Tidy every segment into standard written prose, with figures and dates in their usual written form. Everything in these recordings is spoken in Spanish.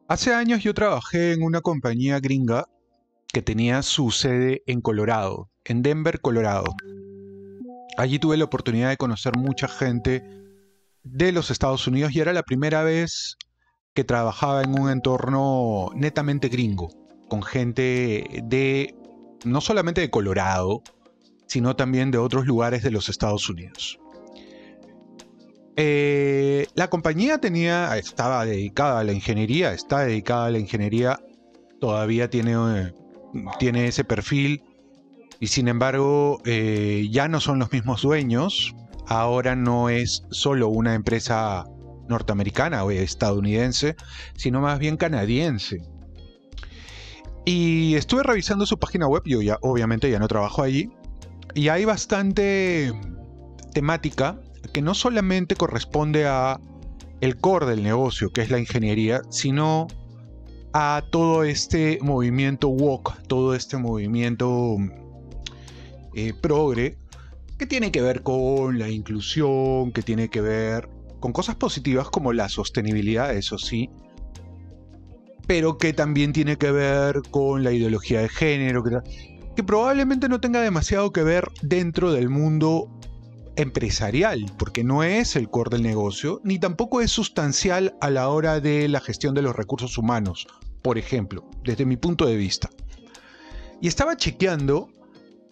Hace años yo trabajé en una compañía gringa que tenía su sede en Colorado, en Denver, Colorado. Allí tuve la oportunidad de conocer mucha gente de los Estados Unidos y era la primera vez que trabajaba en un entorno netamente gringo, con gente de no solamente de Colorado, sino también de otros lugares de los Estados Unidos. La compañía estaba dedicada a la ingeniería, está dedicada a la ingeniería, todavía tiene ese perfil y sin embargo ya no son los mismos dueños. Ahora no es solo una empresa norteamericana o estadounidense, sino más bien canadiense. Y estuve revisando su página web, yo ya obviamente ya no trabajo allí, y hay bastante temática que no solamente corresponde a el core del negocio, que es la ingeniería, sino a todo este movimiento woke, todo este movimiento progre, que tiene que ver con la inclusión, que tiene que ver con cosas positivas como la sostenibilidad, eso sí, pero que también tiene que ver con la ideología de género, que probablemente no tenga demasiado que ver dentro del mundo empresarial, porque no es el core del negocio, ni tampoco es sustancial a la hora de la gestión de los recursos humanos, por ejemplo, desde mi punto de vista. Y estaba chequeando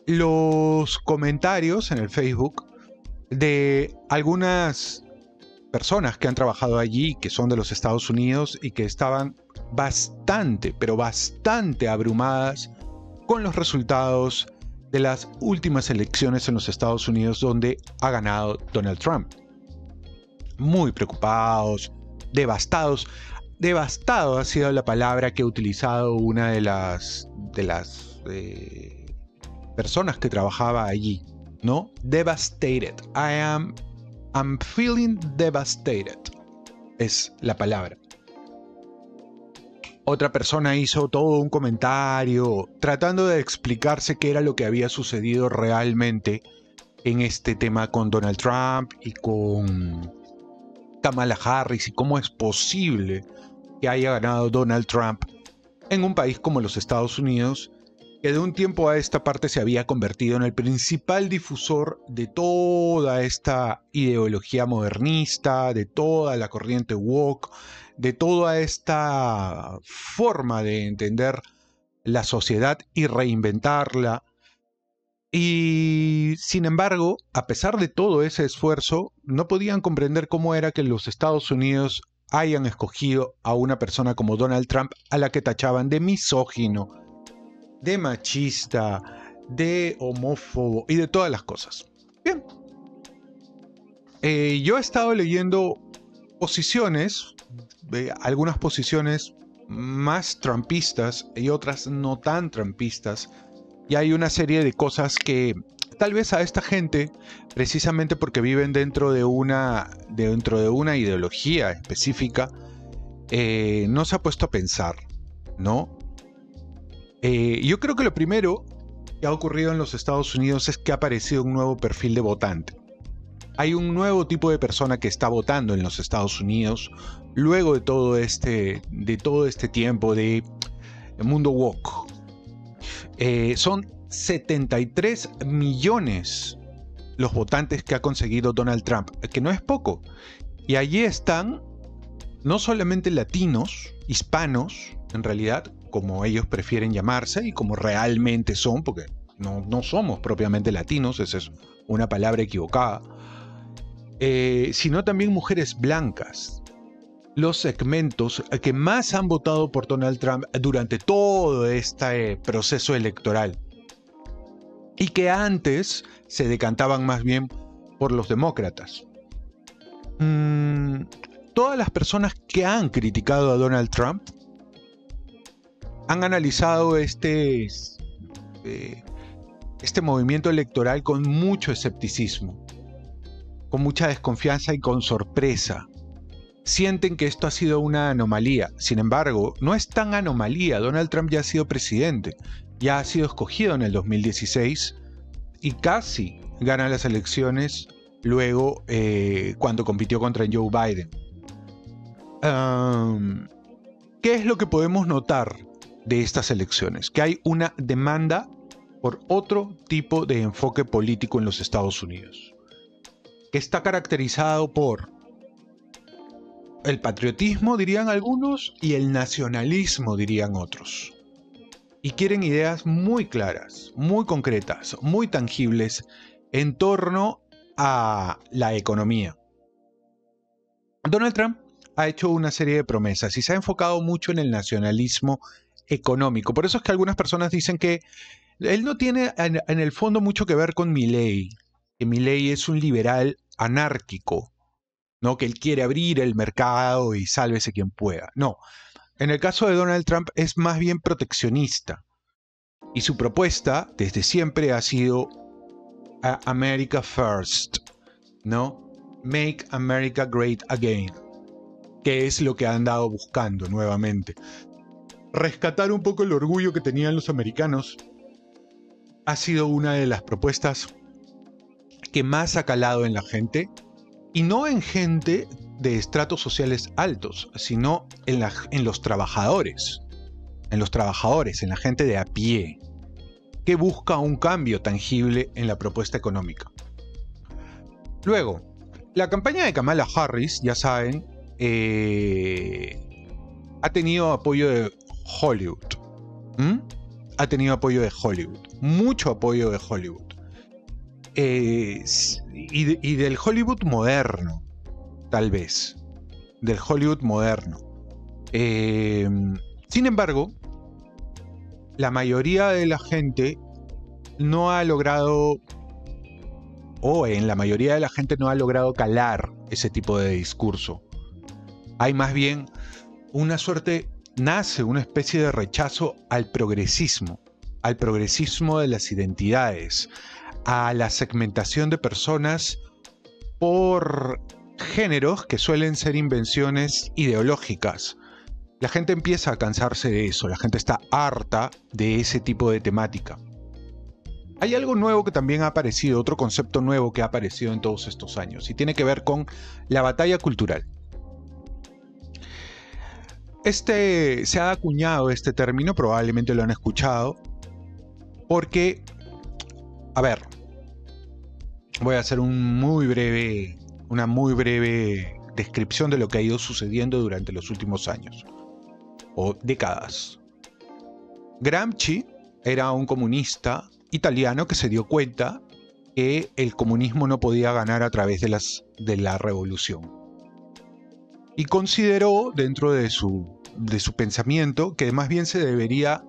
los comentarios en el Facebook de algunas personas que han trabajado allí, que son de los Estados Unidos y que estaban bastante, pero bastante abrumadas con los resultados de las últimas elecciones en los Estados Unidos donde ha ganado Donald Trump. Muy preocupados, devastados. Devastado ha sido la palabra que ha utilizado una de las personas que trabajaba allí, ¿no? Devastated. I'm feeling devastated. Es la palabra. Otra persona hizo todo un comentario tratando de explicarse qué era lo que había sucedido realmente en este tema con Donald Trump y con Kamala Harris y cómo es posible que haya ganado Donald Trump en un país como los Estados Unidos, que de un tiempo a esta parte se había convertido en el principal difusor de toda esta ideología modernista, de toda la corriente woke, de toda esta forma de entender la sociedad y reinventarla. Y sin embargo, a pesar de todo ese esfuerzo, no podían comprender cómo era que los Estados Unidos hayan escogido a una persona como Donald Trump, a la que tachaban de misógino, de machista, de homófobo y de todas las cosas. Bien. Yo he estado leyendo posiciones, algunas posiciones más trumpistas y otras no tan trumpistas, y hay una serie de cosas que tal vez a esta gente, precisamente porque viven dentro de una ideología específica, no se ha puesto a pensar, ¿no? Yo creo que lo primero que ha ocurrido en los Estados Unidos es que ha aparecido un nuevo perfil de votante. Hay un nuevo tipo de persona que está votando en los Estados Unidos luego de todo este tiempo de mundo woke. Son 73 millones los votantes que ha conseguido Donald Trump, que no es poco. Y allí están no solamente latinos, hispanos, en realidad, como ellos prefieren llamarse y como realmente son, porque no somos propiamente latinos, esa es una palabra equivocada, sino también mujeres blancas. Los segmentos que más han votado por Donald Trump durante todo este proceso electoral y que antes se decantaban más bien por los demócratas. Todas las personas que han criticado a Donald Trump han analizado este movimiento electoral con mucho escepticismo, con mucha desconfianza y con sorpresa. Sienten que esto ha sido una anomalía. Sin embargo, no es tan anomalía. Donald Trump ya ha sido presidente, ya ha sido escogido en el 2016 y casi gana las elecciones luego cuando compitió contra Joe Biden. ¿Qué es lo que podemos notar de estas elecciones? Que hay una demanda por otro tipo de enfoque político en los Estados Unidos, que está caracterizado por el patriotismo, dirían algunos, y el nacionalismo, dirían otros. Y quieren ideas muy claras, muy concretas, muy tangibles en torno a la economía. Donald Trump ha hecho una serie de promesas y se ha enfocado mucho en el nacionalismo económico. Por eso es que algunas personas dicen que él no tiene en el fondo mucho que ver con Milley, que Milley es un liberal anárquico, ¿no? Que él quiere abrir el mercado y sálvese quien pueda. No, en el caso de Donald Trump es más bien proteccionista. Y su propuesta desde siempre ha sido America First, ¿no? Make America Great Again, que es lo que han andado buscando nuevamente. Rescatar un poco el orgullo que tenían los americanos ha sido una de las propuestas que más ha calado en la gente, y no en gente de estratos sociales altos, sino en los trabajadores, en la gente de a pie, que busca un cambio tangible en la propuesta económica. Luego, la campaña de Kamala Harris, ya saben, ha tenido apoyo de Hollywood. Ha tenido apoyo de Hollywood. Mucho apoyo de Hollywood. Y del Hollywood moderno, tal vez. Del Hollywood moderno. Sin embargo, la mayoría de la gente no ha logrado, o en la mayoría de la gente no ha logrado calar ese tipo de discurso. Hay más bien una suerte, nace una especie de rechazo al progresismo de las identidades, a la segmentación de personas por géneros que suelen ser invenciones ideológicas. La gente empieza a cansarse de eso, la gente está harta de ese tipo de temática. Hay algo nuevo que también ha aparecido, otro concepto nuevo que ha aparecido en todos estos años, y tiene que ver con la batalla cultural. Se ha acuñado este término, probablemente lo han escuchado, porque, a ver, voy a hacer una muy breve descripción de lo que ha ido sucediendo durante los últimos años, o décadas. Gramsci era un comunista italiano que se dio cuenta que el comunismo no podía ganar a través de la revolución. Y consideró dentro de su pensamiento que más bien se debería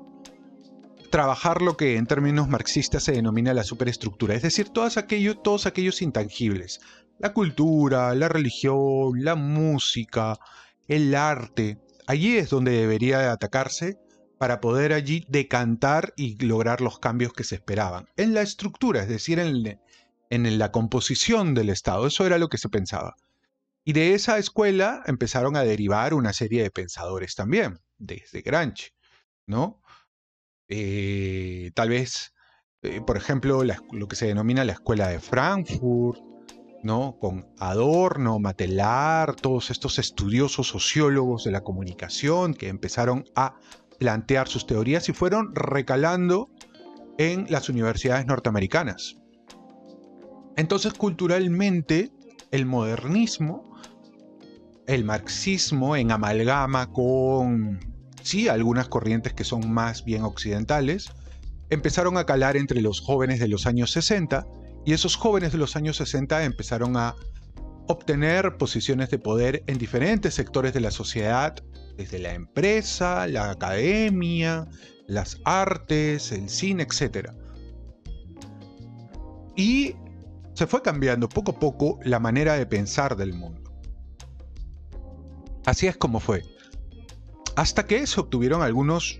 trabajar lo que en términos marxistas se denomina la superestructura, es decir, todos aquellos intangibles, la cultura, la religión, la música, el arte. Allí es donde debería atacarse para poder allí decantar y lograr los cambios que se esperaban. En la estructura, es decir, en la composición del Estado, eso era lo que se pensaba. Y de esa escuela empezaron a derivar una serie de pensadores también, desde Gramsci, ¿no? Tal vez, por ejemplo, lo que se denomina la Escuela de Frankfurt, ¿no? Con Adorno, Matelar, todos estos estudiosos sociólogos de la comunicación que empezaron a plantear sus teorías y fueron recalando en las universidades norteamericanas. Entonces, culturalmente, el modernismo, el marxismo en amalgama con, sí, algunas corrientes que son más bien occidentales, empezaron a calar entre los jóvenes de los años 60, y esos jóvenes de los años 60 empezaron a obtener posiciones de poder en diferentes sectores de la sociedad, desde la empresa, la academia, las artes, el cine, etc. Y se fue cambiando poco a poco la manera de pensar del mundo. Así es como fue. Hasta que se obtuvieron algunos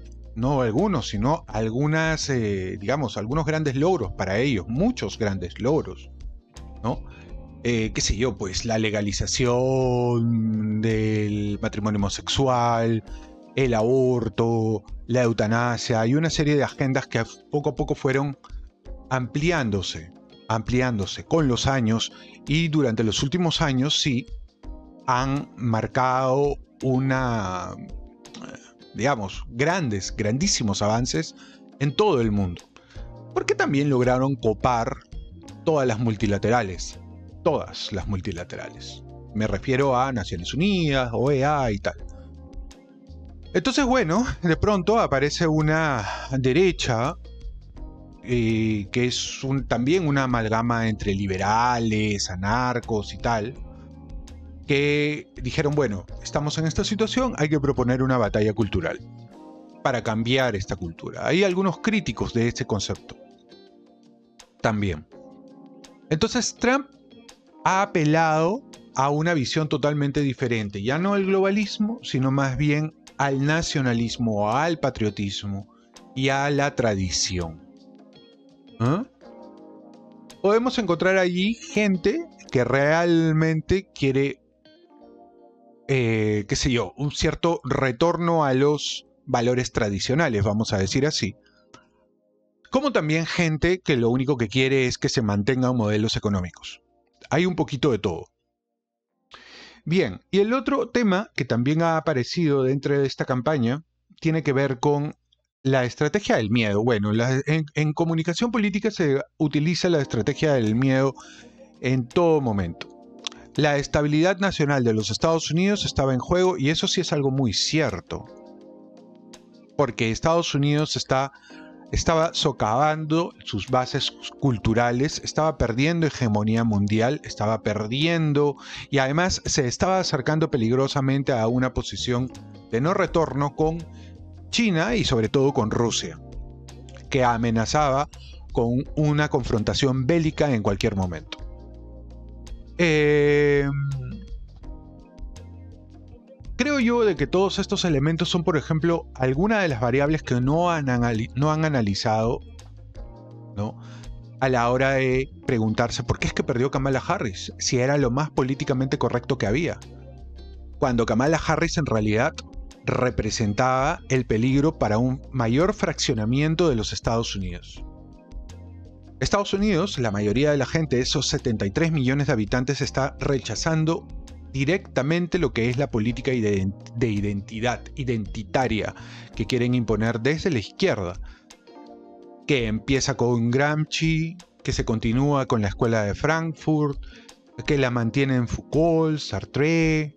grandes logros para ellos, muchos grandes logros, ¿no? Qué sé yo, pues la legalización del matrimonio homosexual, el aborto, la eutanasia y una serie de agendas que poco a poco fueron ampliándose con los años, y durante los últimos años sí han marcado digamos, grandísimos avances en todo el mundo. Porque también lograron copar todas las multilaterales. Todas las multilaterales. Me refiero a Naciones Unidas, OEA y tal. Entonces, bueno, de pronto aparece una derecha que es también una amalgama entre liberales, anarcos y tal, que dijeron, bueno, estamos en esta situación, hay que proponer una batalla cultural para cambiar esta cultura. Hay algunos críticos de este concepto también. Entonces Trump ha apelado a una visión totalmente diferente, ya no al globalismo, sino más bien al nacionalismo, al patriotismo y a la tradición. ¿Ah? Podemos encontrar allí gente que realmente quiere, qué sé yo, un cierto retorno a los valores tradicionales, vamos a decir así. Como también gente que lo único que quiere es que se mantengan modelos económicos. Hay un poquito de todo. Bien, y el otro tema que también ha aparecido dentro de esta campaña tiene que ver con la estrategia del miedo. Bueno, en comunicación política se utiliza la estrategia del miedo en todo momento. La estabilidad nacional de los Estados Unidos estaba en juego y eso sí es algo muy cierto. Porque Estados Unidos estaba socavando sus bases culturales, estaba perdiendo hegemonía mundial, estaba perdiendo y además se estaba acercando peligrosamente a una posición de no retorno con China y sobre todo con Rusia, que amenazaba con una confrontación bélica en cualquier momento. Creo yo de que todos estos elementos son, por ejemplo, algunas de las variables que no han analizado, ¿no?, a la hora de preguntarse por qué es que perdió Kamala Harris, si era lo más políticamente correcto que había, cuando Kamala Harris en realidad representaba el peligro para un mayor fraccionamiento de los Estados Unidos. Estados Unidos, la mayoría de la gente, esos 73 millones de habitantes, está rechazando directamente lo que es la política de identidad identitaria que quieren imponer desde la izquierda, que empieza con Gramsci, que se continúa con la escuela de Frankfurt, que la mantienen Foucault, Sartre,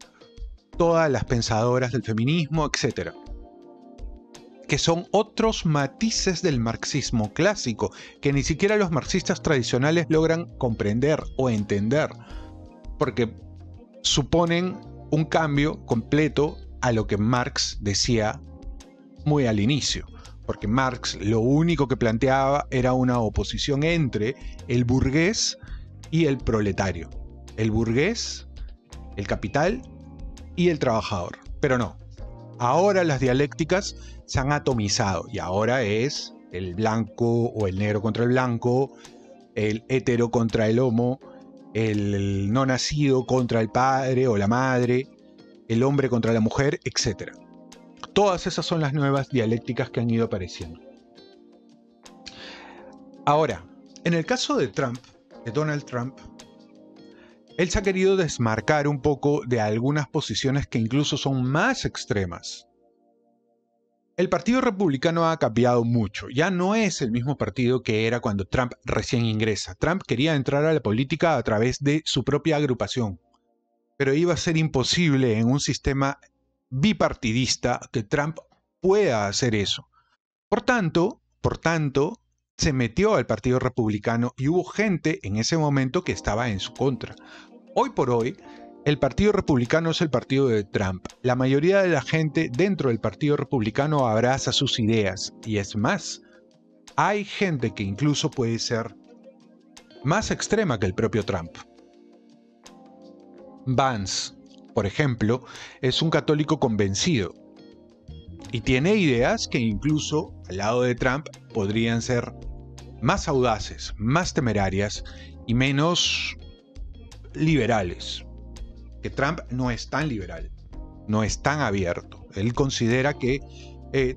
todas las pensadoras del feminismo, etc. Que son otros matices del marxismo clásico, que ni siquiera los marxistas tradicionales logran comprender o entender, porque suponen un cambio completo a lo que Marx decía muy al inicio, porque Marx lo único que planteaba era una oposición entre el burgués y el proletario, el burgués, el capital y el trabajador. Pero no, ahora las dialécticas se han atomizado y ahora es el blanco o el negro contra el blanco, el hetero contra el homo, el no nacido contra el padre o la madre, el hombre contra la mujer, etc. Todas esas son las nuevas dialécticas que han ido apareciendo. Ahora, en el caso de Trump, de Donald Trump, él se ha querido desmarcar un poco de algunas posiciones que incluso son más extremas. El Partido Republicano ha cambiado mucho. Ya no es el mismo partido que era cuando Trump recién ingresa. Trump quería entrar a la política a través de su propia agrupación, pero iba a ser imposible en un sistema bipartidista que Trump pueda hacer eso. Por tanto, se metió al Partido Republicano y hubo gente en ese momento que estaba en su contra. Hoy por hoy, el Partido Republicano es el partido de Trump. La mayoría de la gente dentro del Partido Republicano abraza sus ideas. Y es más, hay gente que incluso puede ser más extrema que el propio Trump. Vance, por ejemplo, es un católico convencido. Y tiene ideas que incluso al lado de Trump podrían ser más audaces, más temerarias y menos liberales. Que Trump no es tan liberal, no es tan abierto. Él considera que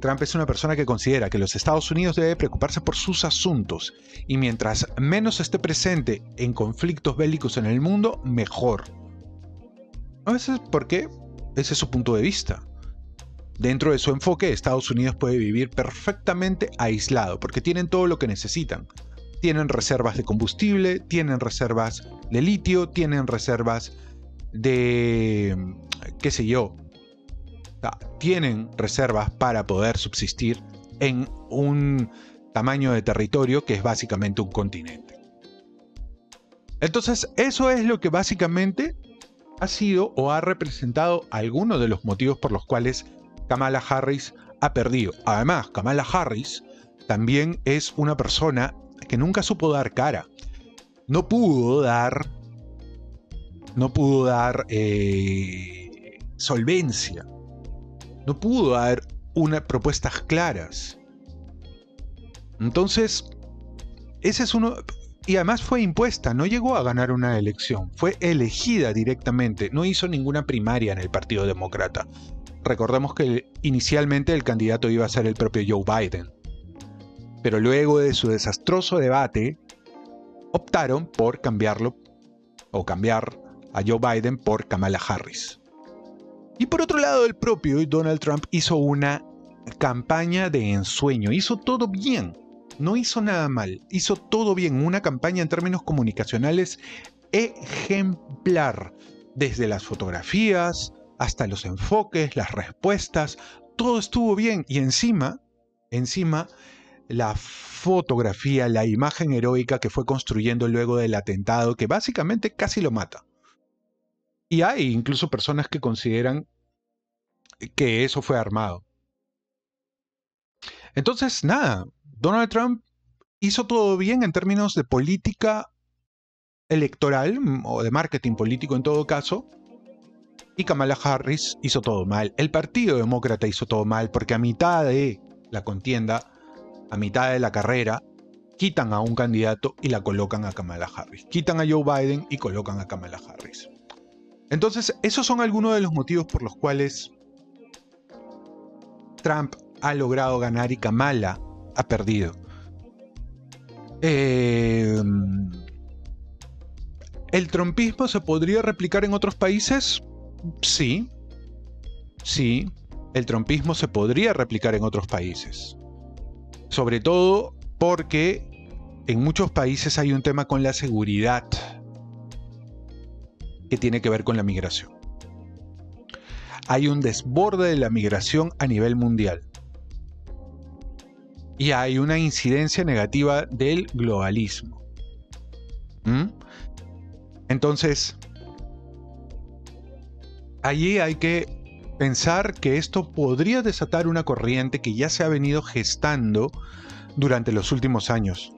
Trump es una persona que considera que los Estados Unidos debe preocuparse por sus asuntos y mientras menos esté presente en conflictos bélicos en el mundo, mejor. A veces, ¿por qué? Ese es su punto de vista. dentro de su enfoque, Estados Unidos puede vivir perfectamente aislado, porque tienen todo lo que necesitan. Tienen reservas de combustible, tienen reservas de litio, tienen reservas de, qué sé yo, tienen reservas para poder subsistir en un tamaño de territorio que es básicamente un continente. Entonces, eso es lo que básicamente ha sido o ha representado algunos de los motivos por los cuales Kamala Harris ha perdido. Además, Kamala Harris también es una persona que nunca supo dar cara. No pudo dar solvencia. No pudo dar propuestas claras. Entonces, ese es uno. Y además fue impuesta, no llegó a ganar una elección, fue elegida directamente, no hizo ninguna primaria en el Partido Demócrata. Recordemos que inicialmente el candidato iba a ser el propio Joe Biden. Pero luego de su desastroso debate, optaron por cambiarlo o cambiar a Joe Biden por Kamala Harris. Y por otro lado, el propio Donald Trump hizo una campaña de ensueño, hizo todo bien. No hizo nada mal, hizo todo bien, una campaña en términos comunicacionales ejemplar, desde las fotografías hasta los enfoques, las respuestas, todo estuvo bien y encima la fotografía, la imagen heroica que fue construyendo luego del atentado que básicamente casi lo mata. Y hay incluso personas que consideran que eso fue armado. Entonces, nada, Donald Trump hizo todo bien en términos de política electoral o de marketing político en todo caso, y Kamala Harris hizo todo mal. El Partido Demócrata hizo todo mal porque a mitad de la contienda, a mitad de la carrera, quitan a un candidato y la colocan a Kamala Harris. Quitan a Joe Biden y colocan a Kamala Harris. Entonces, esos son algunos de los motivos por los cuales Trump ha logrado ganar y Kamala ha perdido. ¿El trumpismo se podría replicar en otros países? Sí. Sí, el trumpismo se podría replicar en otros países. Sobre todo porque en muchos países hay un tema con la seguridad que tiene que ver con la migración. Hay un desborde de la migración a nivel mundial. Y hay una incidencia negativa del globalismo. Entonces, allí hay que pensar que esto podría desatar una corriente que ya se ha venido gestando durante los últimos años.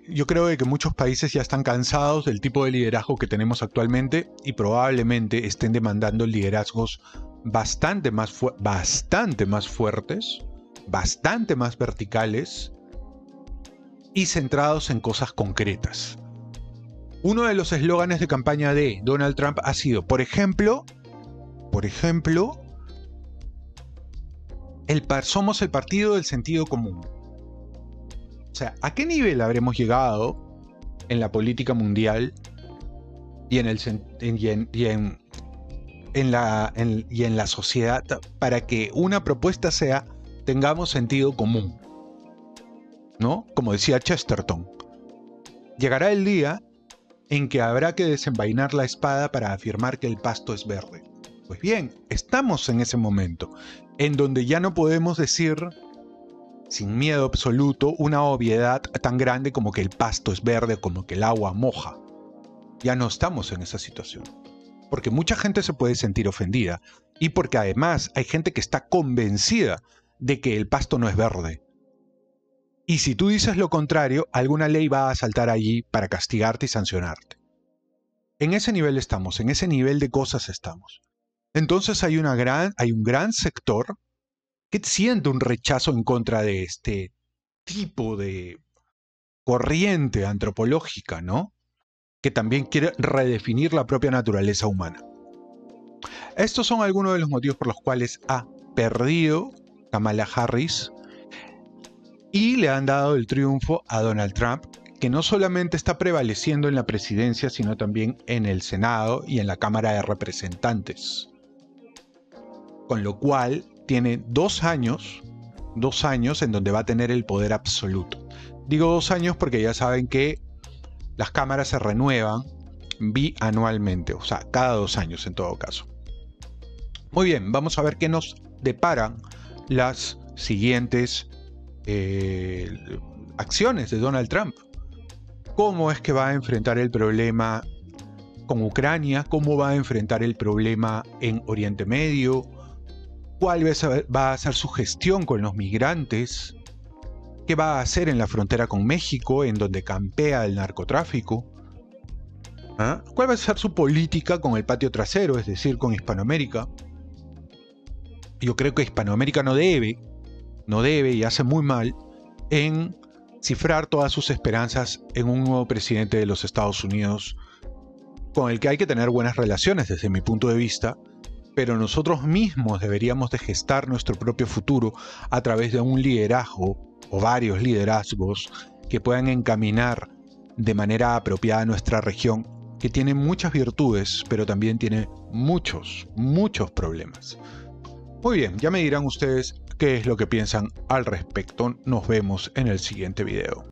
Yo creo que muchos países ya están cansados del tipo de liderazgo que tenemos actualmente y probablemente estén demandando liderazgos bastante más fuertes, bastante más verticales y centrados en cosas concretas. Uno de los eslóganes de campaña de Donald Trump ha sido, por ejemplo, somos el partido del sentido común. O sea, ¿a qué nivel habremos llegado en la política mundial y en la sociedad para que una propuesta sea tengamos sentido común? ¿No? Como decía Chesterton, llegará el día en que habrá que desenvainar la espada para afirmar que el pasto es verde. Pues bien, estamos en ese momento, en donde ya no podemos decir sin miedo absoluto una obviedad tan grande como que el pasto es verde, como que el agua moja. Ya no estamos en esa situación. Porque mucha gente se puede sentir ofendida y porque además hay gente que está convencida de que el pasto no es verde. Y si tú dices lo contrario, alguna ley va a saltar allí para castigarte y sancionarte. En ese nivel estamos, en ese nivel de cosas estamos. Entonces hay un gran sector que siente un rechazo en contra de este tipo de corriente antropológica, ¿no? Que también quiere redefinir la propia naturaleza humana. Estos son algunos de los motivos por los cuales ha perdido Kamala Harris y le han dado el triunfo a Donald Trump, que no solamente está prevaleciendo en la presidencia, sino también en el Senado y en la Cámara de Representantes. con lo cual tiene 2 años en donde va a tener el poder absoluto. Digo 2 años porque ya saben que las cámaras se renuevan bianualmente, o sea, cada 2 años en todo caso. Muy bien, vamos a ver qué nos deparan las siguientes acciones de Donald Trump. ¿Cómo es que va a enfrentar el problema con Ucrania? ¿Cómo va a enfrentar el problema en Oriente Medio? ¿Cuál va a ser su gestión con los migrantes? ¿Qué va a hacer en la frontera con México, en donde campea el narcotráfico? ¿Ah? ¿Cuál va a ser su política con el patio trasero, es decir, con Hispanoamérica? Yo creo que Hispanoamérica no debe y hace muy mal en cifrar todas sus esperanzas en un nuevo presidente de los Estados Unidos, con el que hay que tener buenas relaciones desde mi punto de vista, pero nosotros mismos deberíamos de gestar nuestro propio futuro a través de un liderazgo o varios liderazgos que puedan encaminar de manera apropiada nuestra región, que tiene muchas virtudes, pero también tiene muchos problemas. Muy bien, ya me dirán ustedes qué es lo que piensan al respecto. Nos vemos en el siguiente video.